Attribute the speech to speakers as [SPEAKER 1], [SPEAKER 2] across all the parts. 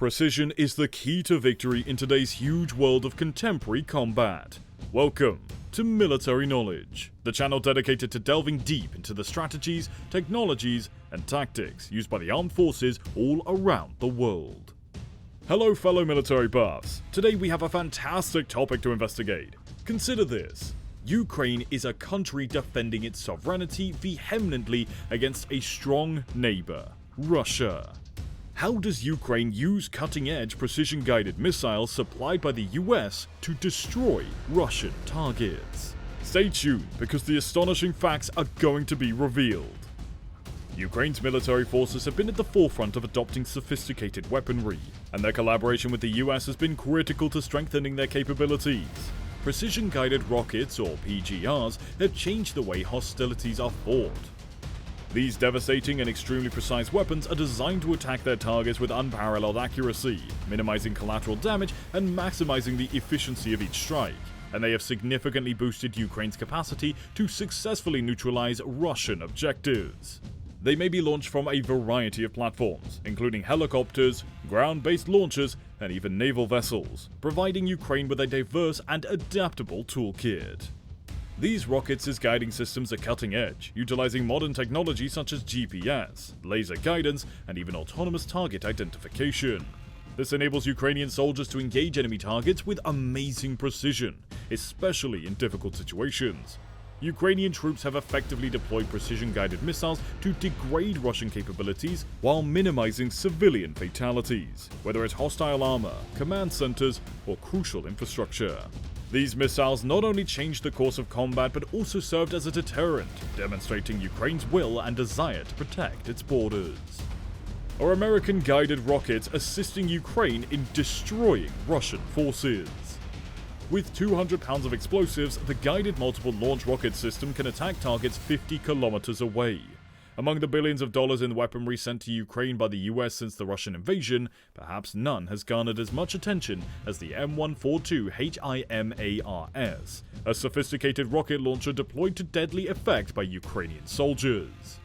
[SPEAKER 1] Precision is the key to victory in today's huge world of contemporary combat. Welcome to Military Knowledge, the channel dedicated to delving deep into the strategies, technologies, and tactics used by the armed forces all around the world. Hello fellow military buffs, today we have a fantastic topic to investigate. Consider this. Ukraine is a country defending its sovereignty vehemently against a strong neighbor, Russia. How does Ukraine use cutting-edge precision-guided missiles supplied by the US to destroy Russian targets? Stay tuned because the astonishing facts are going to be revealed. Ukraine's military forces have been at the forefront of adopting sophisticated weaponry, and their collaboration with the US has been critical to strengthening their capabilities. Precision-guided rockets, or PGRs, have changed the way hostilities are fought. These devastating and extremely precise weapons are designed to attack their targets with unparalleled accuracy, minimizing collateral damage and maximizing the efficiency of each strike, and they have significantly boosted Ukraine's capacity to successfully neutralize Russian objectives. They may be launched from a variety of platforms, including helicopters, ground-based launchers, and even naval vessels, providing Ukraine with a diverse and adaptable toolkit. These rockets' guiding systems are cutting edge, utilizing modern technology such as GPS, laser guidance, and even autonomous target identification. This enables Ukrainian soldiers to engage enemy targets with amazing precision, especially in difficult situations. Ukrainian troops have effectively deployed precision-guided missiles to degrade Russian capabilities while minimizing civilian fatalities, whether it's hostile armor, command centers, or crucial infrastructure. These missiles not only changed the course of combat but also served as a deterrent, demonstrating Ukraine's will and desire to protect its borders. Are American guided rockets assisting Ukraine in destroying Russian forces? With 200 pounds of explosives, the guided multiple launch rocket system can attack targets 50 kilometers away. Among the billions of dollars in weaponry sent to Ukraine by the US since the Russian invasion, perhaps none has garnered as much attention as the M142 HIMARS, a sophisticated rocket launcher deployed to deadly effect by Ukrainian soldiers.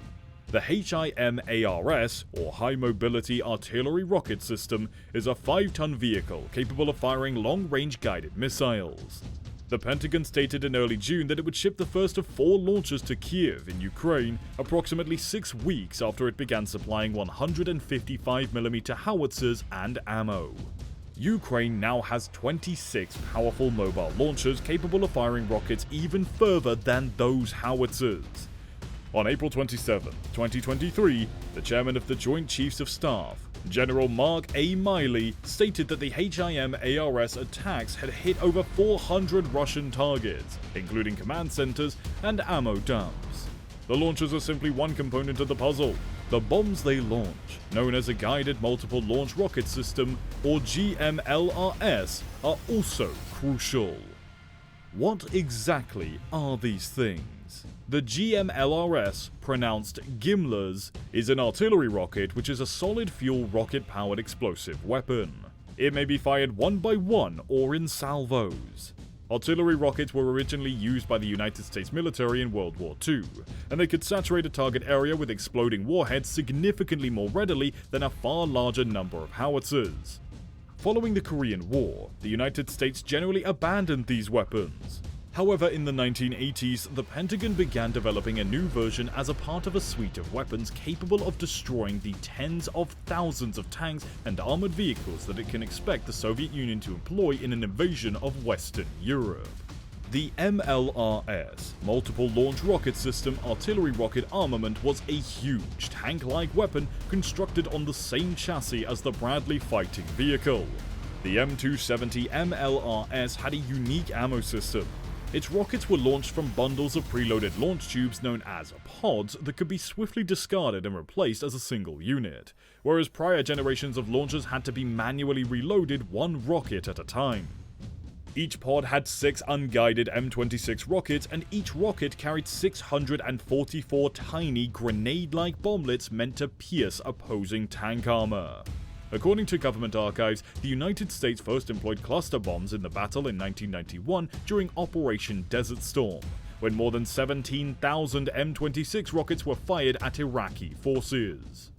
[SPEAKER 1] The HIMARS, or High Mobility Artillery Rocket System, is a 5-ton vehicle capable of firing long-range guided missiles. The Pentagon stated in early June that it would ship the first of 4 launchers to Kiev in Ukraine, approximately 6 weeks after it began supplying 155mm howitzers and ammo. Ukraine now has 26 powerful mobile launchers capable of firing rockets even further than those howitzers. On April 27, 2023, the chairman of the Joint Chiefs of Staff, General Mark A. Miley, stated that the HIMARS attacks had hit over 400 Russian targets, including command centers and ammo dumps. The launchers are simply one component of the puzzle. The bombs they launch, known as a Guided Multiple Launch Rocket System, or GMLRS, are also crucial. What exactly are these things? The GMLRS, pronounced Gimlers, is an artillery rocket which is a solid-fuel rocket-powered explosive weapon. It may be fired one by one or in salvos. Artillery rockets were originally used by the United States military in World War II, and they could saturate a target area with exploding warheads significantly more readily than a far larger number of howitzers. Following the Korean War, the United States generally abandoned these weapons. However, in the 1980s, the Pentagon began developing a new version as a part of a suite of weapons capable of destroying the tens of thousands of tanks and armored vehicles that it can expect the Soviet Union to employ in an invasion of Western Europe. The MLRS, Multiple Launch Rocket System artillery rocket armament, was a huge tank-like weapon constructed on the same chassis as the Bradley fighting vehicle. The M270 MLRS had a unique ammo system. Its rockets were launched from bundles of preloaded launch tubes known as pods that could be swiftly discarded and replaced as a single unit, whereas prior generations of launchers had to be manually reloaded one rocket at a time. Each pod had 6 unguided M26 rockets, and each rocket carried 644 tiny grenade-like bomblets meant to pierce opposing tank armor. According to government archives, the United States first employed cluster bombs in the battle in 1991 during Operation Desert Storm, when more than 17,000 M26 rockets were fired at Iraqi forces.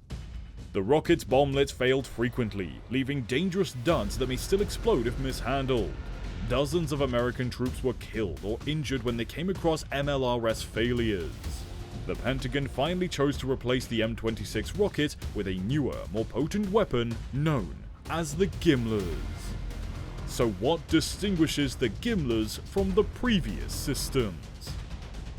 [SPEAKER 1] The rocket's bomblets failed frequently, leaving dangerous duds that may still explode if mishandled. Dozens of American troops were killed or injured when they came across MLRS failures. The Pentagon finally chose to replace the M26 rocket with a newer, more potent weapon known as the Gimlers. So what distinguishes the Gimlers from the previous systems?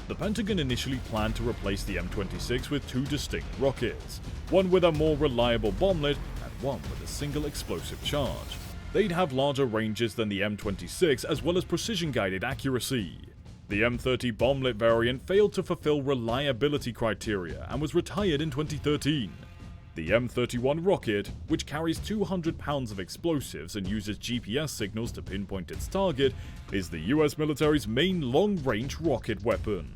[SPEAKER 1] The Pentagon initially planned to replace the M26 with two distinct rockets, one with a more reliable bomblet and one with a single explosive charge. They'd have larger ranges than the M26 as well as precision-guided accuracy. The M30 bomblet variant failed to fulfill reliability criteria and was retired in 2013. The M31 rocket, which carries 200 pounds of explosives and uses GPS signals to pinpoint its target, is the US military's main long-range rocket weapon.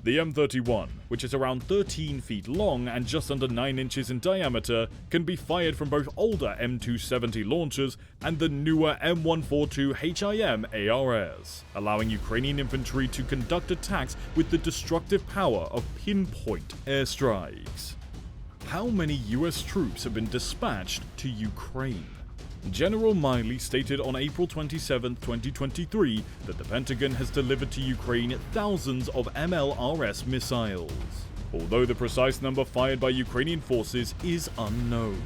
[SPEAKER 1] The M31, which is around 13 feet long and just under 9 inches in diameter, can be fired from both older M270 launchers and the newer M142 HIM ARS, allowing Ukrainian infantry to conduct attacks with the destructive power of pinpoint airstrikes. How many US troops have been dispatched to Ukraine? General Miley stated on April 27, 2023 that the Pentagon has delivered to Ukraine thousands of MLRS missiles, although the precise number fired by Ukrainian forces is unknown.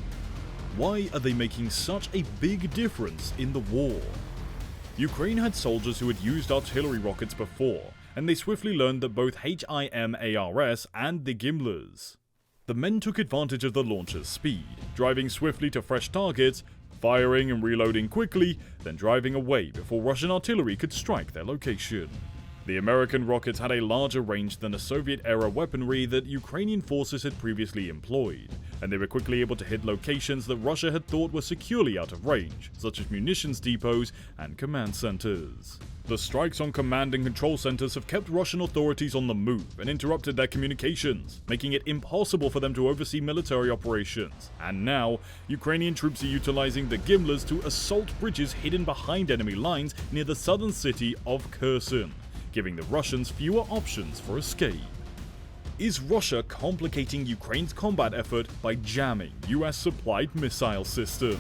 [SPEAKER 1] Why are they making such a big difference in the war? Ukraine had soldiers who had used artillery rockets before, and they swiftly learned that both HIM ARS and the Gimlers. The men took advantage of the launcher's speed, driving swiftly to fresh targets, firing and reloading quickly, then driving away before Russian artillery could strike their location. The American rockets had a larger range than the Soviet-era weaponry that Ukrainian forces had previously employed, and they were quickly able to hit locations that Russia had thought were securely out of range, such as munitions depots and command centers. The strikes on command and control centers have kept Russian authorities on the move and interrupted their communications, making it impossible for them to oversee military operations. And now, Ukrainian troops are utilizing the Gimlers to assault bridges hidden behind enemy lines near the southern city of Kherson, giving the Russians fewer options for escape. Is Russia complicating Ukraine's combat effort by jamming US-supplied missile systems?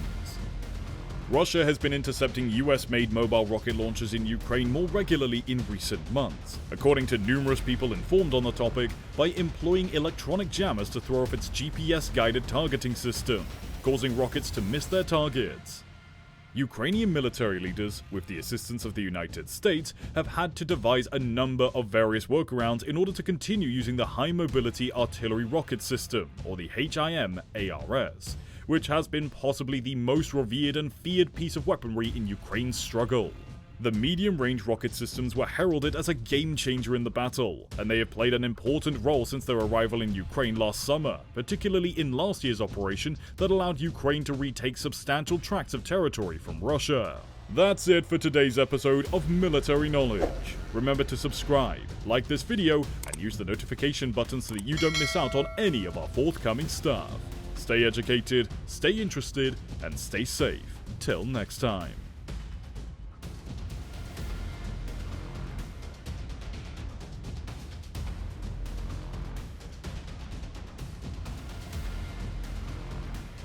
[SPEAKER 1] Russia has been intercepting US-made mobile rocket launchers in Ukraine more regularly in recent months, according to numerous people informed on the topic, by employing electronic jammers to throw off its GPS-guided targeting system, causing rockets to miss their targets. Ukrainian military leaders, with the assistance of the United States, have had to devise a number of various workarounds in order to continue using the High Mobility Artillery Rocket System, or the HIM ARS, which has been possibly the most revered and feared piece of weaponry in Ukraine's struggle. The medium-range rocket systems were heralded as a game-changer in the battle, and they have played an important role since their arrival in Ukraine last summer, particularly in last year's operation that allowed Ukraine to retake substantial tracts of territory from Russia. That's it for today's episode of Military Knowledge. Remember to subscribe, like this video, and use the notification button so that you don't miss out on any of our forthcoming stuff. Stay educated, stay interested, and stay safe. Till next time.